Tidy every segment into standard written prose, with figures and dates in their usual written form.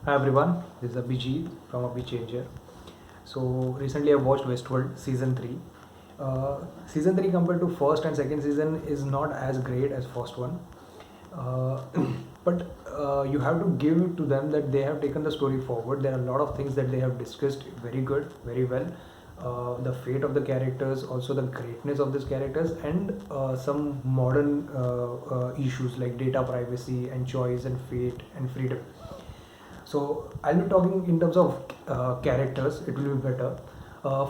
Hi everyone, this is Abhijit from Abhichanger. So recently I watched Westworld season 3. Season 3 compared to first and second season is not as great as first one. Uh, but you have to give it to them that they have taken the story forward. There are a lot of things that they have discussed very good, very well. The fate of the characters, also the greatness of these characters, and some modern issues like data privacy and choice and fate and freedom. So I'll be talking in terms of characters. It will be better.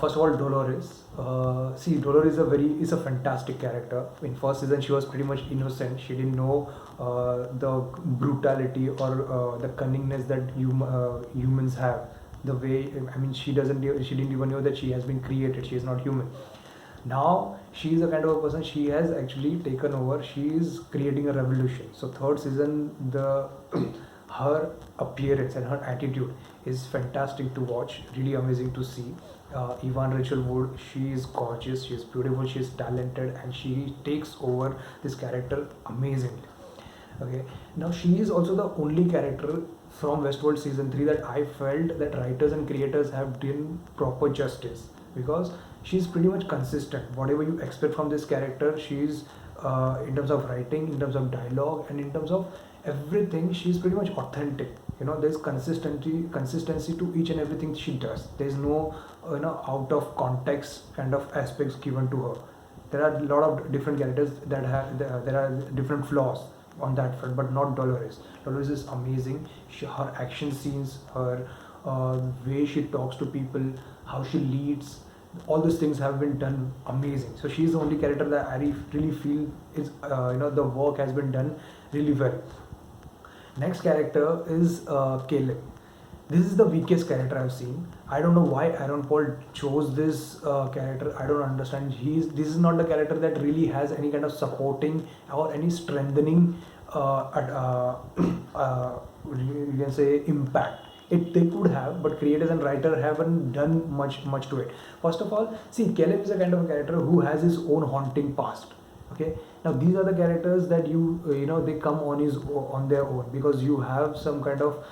First of all, Dolores. See, Dolores is a fantastic character. In first season, she was pretty much innocent. She didn't know the brutality or the cunningness that humans have. The way, I mean, she didn't even know that she has been created. She is not human. Now she is a kind of a person. She has actually taken over. She is creating a revolution. So third season, the her appearance and her attitude is fantastic to watch. Really amazing to see. Yvonne Rachel Wood, she is gorgeous, she is beautiful, she is talented, and she takes over this character amazingly. Okay, now she is also the only character from Westworld season 3 that I felt that writers and creators have done proper justice, because she's pretty much consistent. Whatever you expect from this character, she's in terms of writing, in terms of dialogue, and in terms of everything, she's pretty much authentic. There's consistency to each and everything she does. There's no out of context kind of aspects given to her. There are a lot of different characters that have there are different flaws on that front, but not Dolores. Dolores is amazing. Her action scenes, her way she talks to people, how she leads, all these things have been done amazing. So she's the only character that I really feel is the work has been done really well. Next character is Caleb. This is the weakest character I've seen. I don't know why Aaron Paul chose this character. I don't understand. This is not the character that really has any kind of supporting or any strengthening you can say impact. They could have, but creators and writer haven't done much to it. First of all, see, Caleb is a kind of a character who has his own haunting past. Okay, now these are the characters that they come on their own, because you have some kind of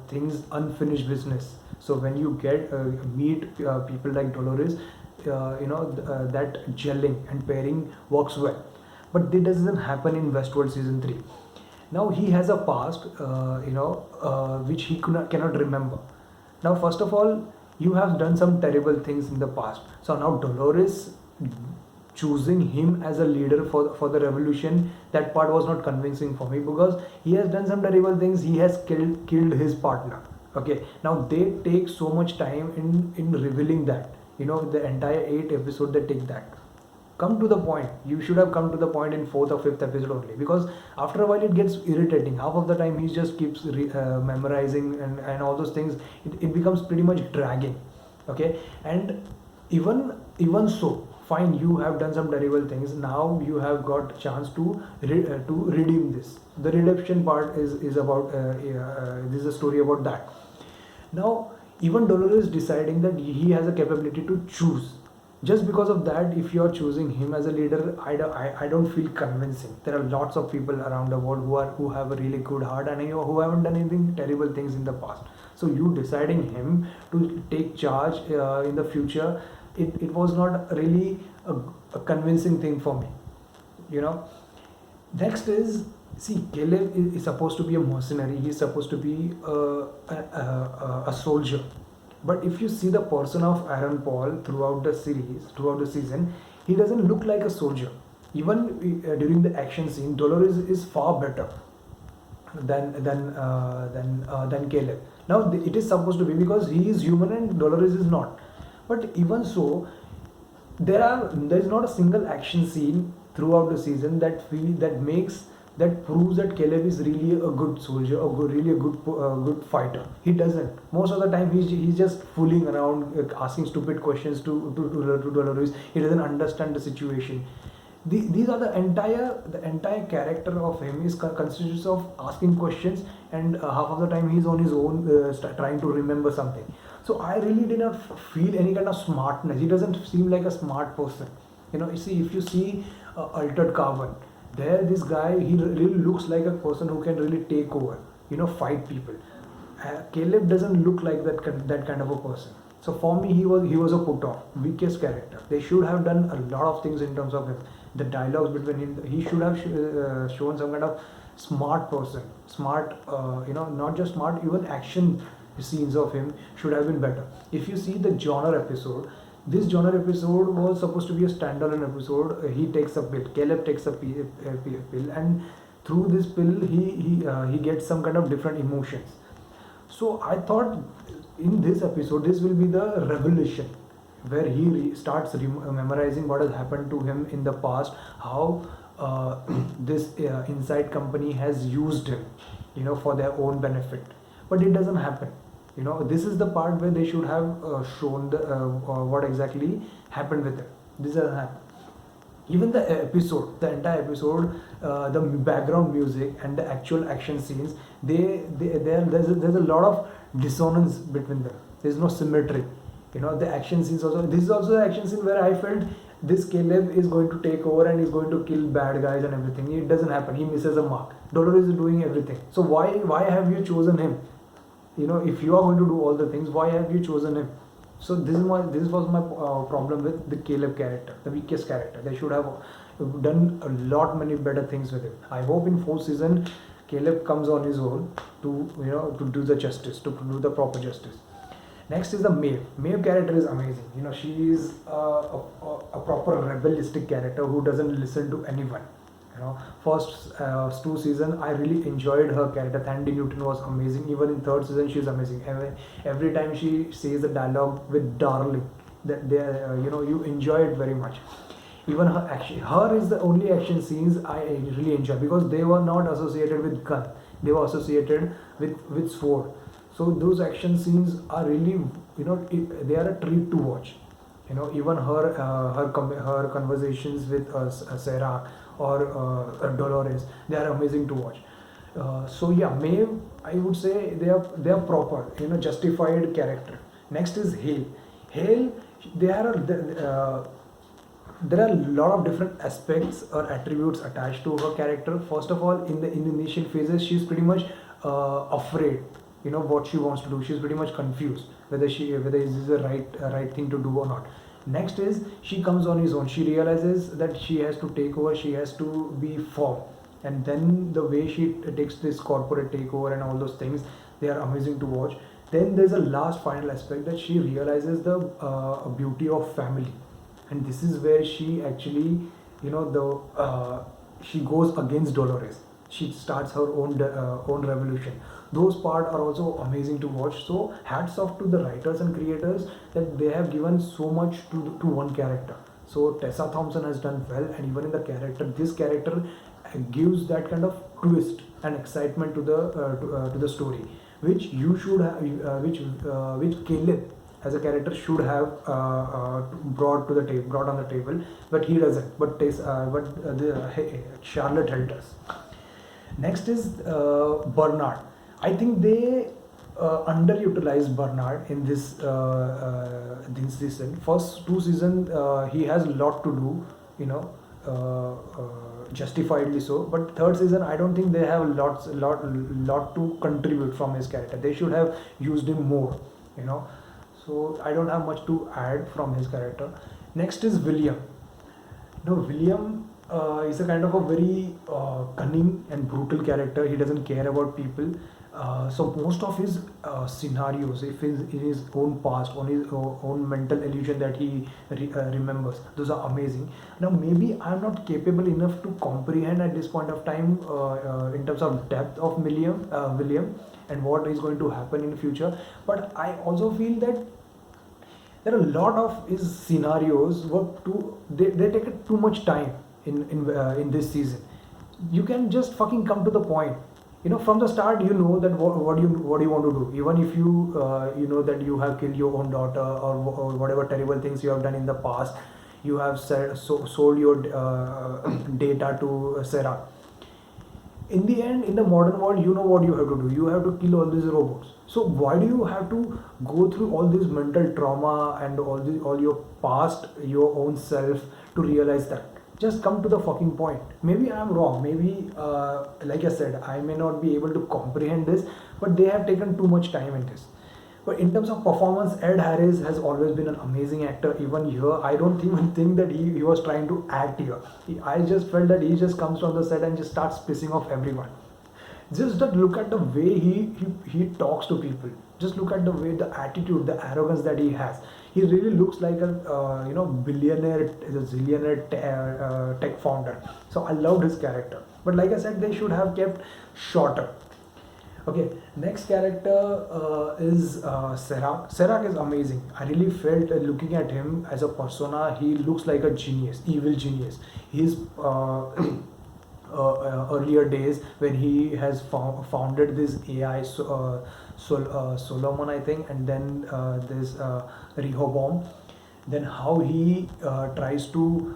things unfinished business. So when you get meet people like Dolores, that gelling and pairing works well, but it doesn't happen in Westworld season 3. Now he has a past which he cannot remember. Now first of all, you have done some terrible things in the past. So now Dolores choosing him as a leader for the revolution, that part was not convincing for me, because he has done some terrible things. He has killed his partner. Okay, now they take so much time in revealing that. The entire 8 episode they take that. Come to the point. You should have come to the point in fourth or fifth episode only, because after a while it gets irritating. Half of the time he just keeps memorizing and all those things. It becomes pretty much dragging. Okay, and even so, fine, you have done some terrible things. Now you have got chance to redeem this. The redemption part is about this is a story about that. Now even Dolores deciding that he has a capability to choose. Just because of that, if you are choosing him as a leader, I don't feel convincing. There are lots of people around the world who have a really good heart, and who haven't done anything terrible things in the past. So you deciding him to take charge in the future, it was not really a convincing thing for me. You know. Next is, see, Caleb is supposed to be a mercenary. He's supposed to be a soldier. But if you see the person of Aaron Paul throughout the series, throughout the season, he doesn't look like a soldier. Even during the action scene, Dolores is far better than Caleb. Now it is supposed to be, because he is human and Dolores is not. But even so, there is not a single action scene throughout the season that proves that Caleb is really a good soldier, or really a good fighter. He doesn't. Most of the time he's just fooling around, asking stupid questions to Dolores. He doesn't understand the situation. These are the entire character of him is consists of asking questions, and half of the time he's on his own, trying to remember something. So I really did not feel any kind of smartness. He doesn't seem like a smart person. You see, if you see Altered Carbon, there this guy, he really looks like a person who can really take over, fight people. Caleb doesn't look like that kind of a person. So for me, he was a put off, weakest character. They should have done a lot of things in terms of him. The dialogues between him, he should have shown some kind of smart person, smart, not just smart, even action scenes of him should have been better. If you see the genre episode, this genre episode was supposed to be a standalone episode. He takes a pill, Caleb takes a pill, and through this pill, he gets some kind of different emotions. So I thought in this episode, this will be the revelation where he starts memorizing what has happened to him in the past, how this inside company has used him, for their own benefit. But it doesn't happen. This is the part where they should have shown what exactly happened with him. This doesn't happen. Even the entire episode, the background music and the actual action scenes, there's a lot of dissonance between them. There's no symmetry. The action scenes also. This is also the action scene where I felt this Caleb is going to take over and is going to kill bad guys and everything. It doesn't happen. He misses a mark. Dolores is doing everything. So why have you chosen him? If you are going to do all the things, why have you chosen him? So this was my problem with the Caleb character, the weakest character. They should have done a lot many better things with him. I hope in fourth season Caleb comes on his own to do the justice, to do the proper justice. Next is the Maeve. Maeve character is amazing. She is a proper rebellistic character who doesn't listen to anyone. First two season I really enjoyed her character. Thandie Newton was amazing. Even in third season she's amazing. Every time she says the dialogue with Darling, that they you enjoy it very much. Even her is the only action scenes I really enjoy, because they were not associated with gun. They were associated with sword. So those action scenes are really, they are a treat to watch. Even her conversations with Sarah or Dolores, they are amazing to watch. So yeah, Maeve, I would say they are proper, justified character. Next is Hale. Hale, there are a lot of different aspects or attributes attached to her character. First of all, in the initial phases, she's pretty much afraid. What she wants to do. She's pretty much confused whether this is the right thing to do or not. Next is she comes on his own. She realizes that she has to take over. She has to be firm, and then the way she takes this corporate takeover and all those things, they are amazing to watch. Then there's a last final aspect that she realizes the beauty of family, and this is where she actually, she goes against Dolores. She starts her own revolution. Those parts are also amazing to watch. So hats off to the writers and creators that they have given so much to one character. So Tessa Thompson has done well, and even in this character gives that kind of twist and excitement to the story, which you should have, which Caleb as a character should have brought on the table, but he doesn't. Charlotte helped us. Next is Bernard. I think they underutilized Bernard in this season. First two seasons, he has a lot to do, justifiably so. But third season, I don't think they have lot to contribute from his character. They should have used him more, So I don't have much to add from his character. Next is William. William is a kind of a very cunning and brutal character. He doesn't care about people. So most of his scenarios, if in his own past, on his own mental illusion that he remembers, those are amazing. Now maybe I'm not capable enough to comprehend at this point of time in terms of depth of William and what is going to happen in the future. But I also feel that there are a lot of his scenarios they take too much time in this season. You can just fucking come to the point. From the start, that what do you want to do. Even if you know that you have killed your own daughter, or whatever terrible things you have done in the past, you have sold your data to Sarah. In the end, in the modern world, you know what you have to do. You have to kill all these robots. So why do you have to go through all this mental trauma and all your past, your own self, to realize that? Just come to the fucking point. Maybe I'm wrong. Maybe, like I said, I may not be able to comprehend this, but they have taken too much time in this. But in terms of performance, Ed Harris has always been an amazing actor. Even here, I don't even think that he was trying to act here. I just felt that he just comes from the set and just starts pissing off everyone. Just that look at the way he talks to people. Just look at the way, the attitude, the arrogance that he has. He really looks like a billionaire, a zillionaire tech founder. So I loved his character. But like I said, they should have kept shorter. Okay, next character is Serac. Serac is amazing. I really felt looking at him as a persona, he looks like a genius, evil genius. He's earlier days when he has founded this AI, Solomon, I think, and then this Rehoboam. Then how he tries to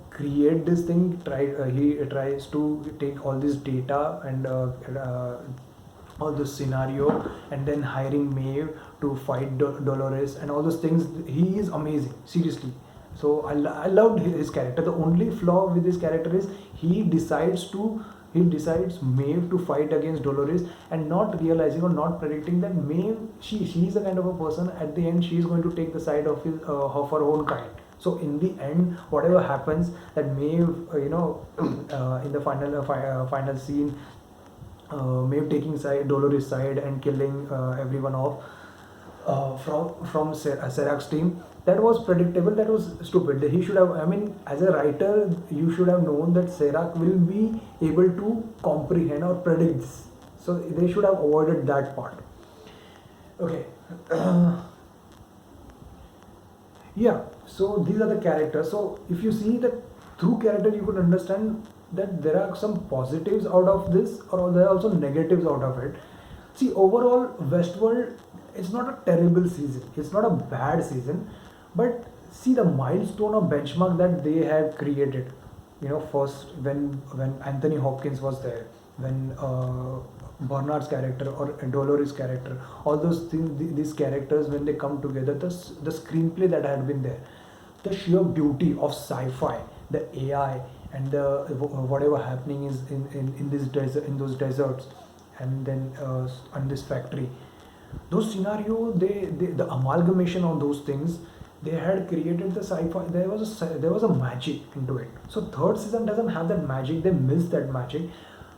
create this thing. He tries to take all this data and all this scenario, and then hiring Maeve to fight Dolores and all those things. He is amazing, seriously. So I loved his character. The only flaw with his character is he decides Maeve to fight against Dolores, and not realizing or not predicting that Maeve, she's the kind of a person at the end she's going to take the side of of her own kind. So in the end, whatever happens, that Maeve, in the final scene, Maeve taking Dolores' side and killing everyone off from Serac's team. That was predictable. That was stupid. He should have. I mean, as a writer, you should have known that Serac will be able to comprehend or predict this. So they should have avoided that part. Okay. Yeah. So these are the characters. So if you see that through character, you could understand that there are some positives out of this, or there are also negatives out of it. See, overall, Westworld, it's not a terrible season. It's not a bad season, but see the milestone or benchmark that they have created. First when Anthony Hopkins was there, when Bernard's character or Dolores' character, all those things, these characters, when they come together, the screenplay that had been there, the sheer beauty of sci-fi, the AI, and the whatever happening is in this desert, in those deserts, and then on this factory, those scenarios, the amalgamation of those things, they had created the sci-fi. There was a magic into it. So third season doesn't have that magic. They missed that magic,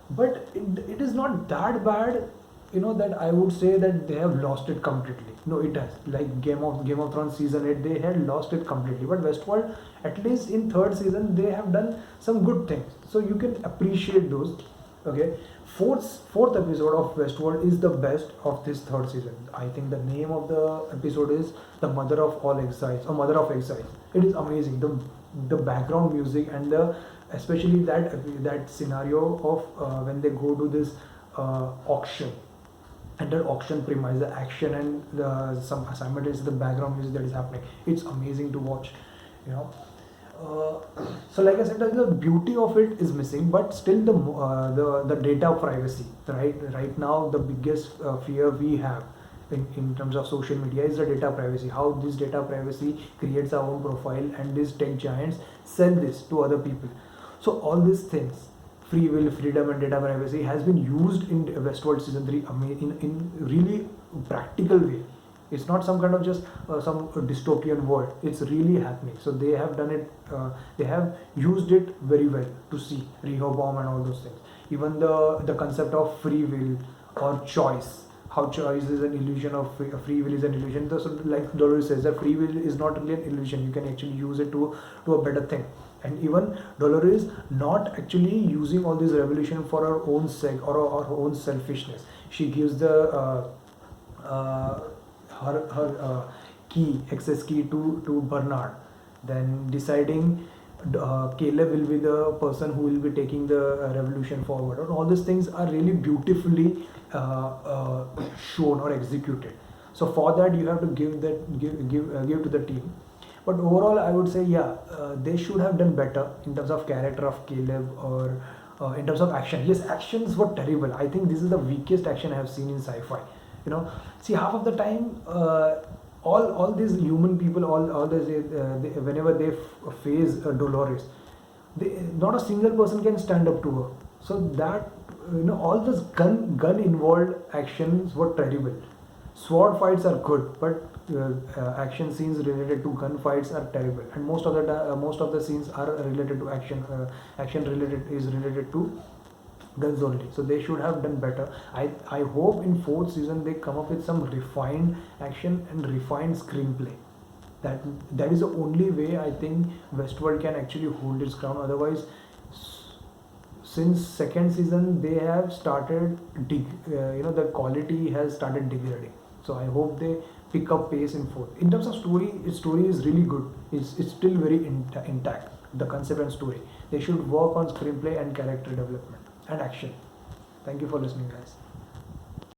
but it is not that bad. That I would say that they have lost it completely. No, it has. Like Game of Thrones season 8, they had lost it completely. But Westworld, at least in third season, they have done some good things. So you can appreciate those. Okay, fourth episode of Westworld is the best of this third season. I think the name of the episode is The Mother of All Exiles, or Mother of Exiles. It is amazing. The background music, and especially that scenario of when they go to this auction, and that auction premise, the action, and some simultaneously the background music that is happening. It's amazing to watch. So like I said, the beauty of it is missing, but still the data privacy, right now the biggest fear we have in terms of social media is the data privacy. How this data privacy creates our own profile, and these tech giants sell this to other people. So all these things, free will, freedom, and data privacy, has been used in Westworld season 3 in really practical way. It's not some kind of just some dystopian world. It's really happening. So they have done it. They have used it very well to see Rehoboam and all those things. Even the concept of free will or choice. How choice is an illusion of free will is an illusion. So like Dolores says, that free will is not really an illusion. You can actually use it to a better thing. And even Dolores not actually using all this revolution for her own sake or her own selfishness. She gives the her access key to Bernard, then deciding Caleb will be the person who will be taking the revolution forward. And all these things are really beautifully shown or executed. So for that you have to give to the team. But overall, I would say, they should have done better in terms of character of Caleb, or in terms of action. Yes, actions were terrible. I think this is the weakest action I have seen in sci-fi. See, half of the time, all these human people, all this, whenever they face Dolores, not a single person can stand up to her. So that all this gun involved actions were terrible. Sword fights are good, but action scenes related to gunfights are terrible, and most of the scenes are related to action. Action related is related to guns only. So they should have done better. I hope in fourth season they come up with some refined action and refined screenplay. That is the only way I think Westworld can actually hold its ground. Otherwise, since second season they have started the quality has started degrading. So I hope they pick up pace in fourth. In terms of story, its story is really good. It's still very intact, the concept and story. They should work on screenplay and character development and action. Thank you for listening, guys.